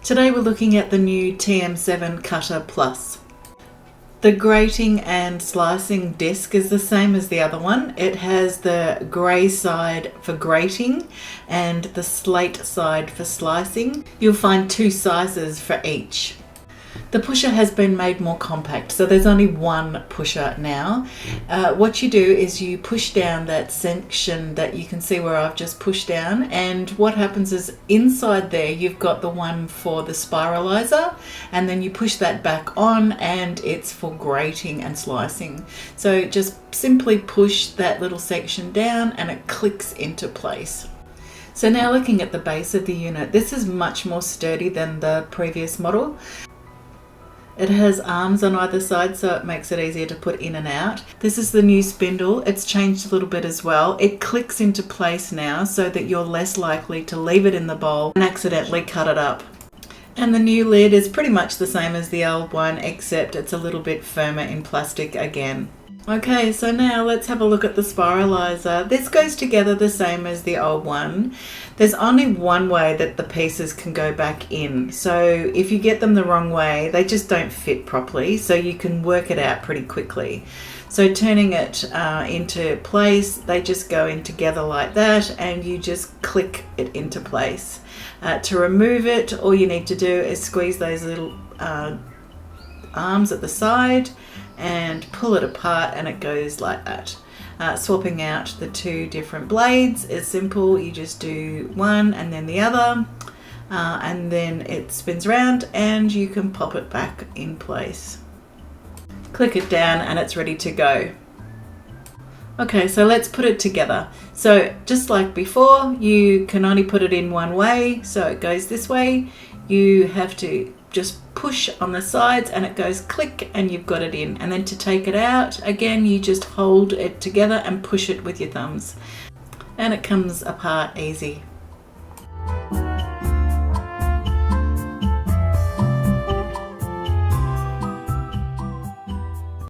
Today we're looking at the new TM7 Cutter Plus. The grating and slicing disc is the same as the other one. It has the grey side for grating and the slate side for slicing. You'll find two sizes for each. The pusher has been made more compact, so there's only one pusher now. What you do is you push down that section that you can see where I've just pushed down, and what happens is inside there you've got the one for the spiralizer, and then you push that back on and it's for grating and slicing. So just simply push that little section down and it clicks into place. So now looking at the base of the unit, this is much more sturdy than the previous model. It has arms on either side, so it makes it easier to put in and out. This is the new spindle. It's changed a little bit as well. It clicks into place now so that you're less likely to leave it in the bowl and accidentally cut it up. And the new lid is pretty much the same as the old one, except it's a little bit firmer in plastic again. Okay, so now let's have a look at the spiralizer. This goes together the same as the old one. There's only one way that the pieces can go back in. So if you get them the wrong way, they just don't fit properly. So you can work it out pretty quickly. So turning it into place, they just go in together like that, and you just click it into place. To remove it, all you need to do is squeeze those little arms at the side and pull it apart, and it goes like that. Swapping out the two different blades is simple. You just do one and then the other, and then it spins around and you can pop it back in place. Click it down and it's ready to go. Okay, so let's put it together. So just like before, you can only put it in one way, so it goes this way. You have to just push on the sides and it goes click and you've got it in. And then to take it out, again, you just hold it together and push it with your thumbs. And it comes apart easy.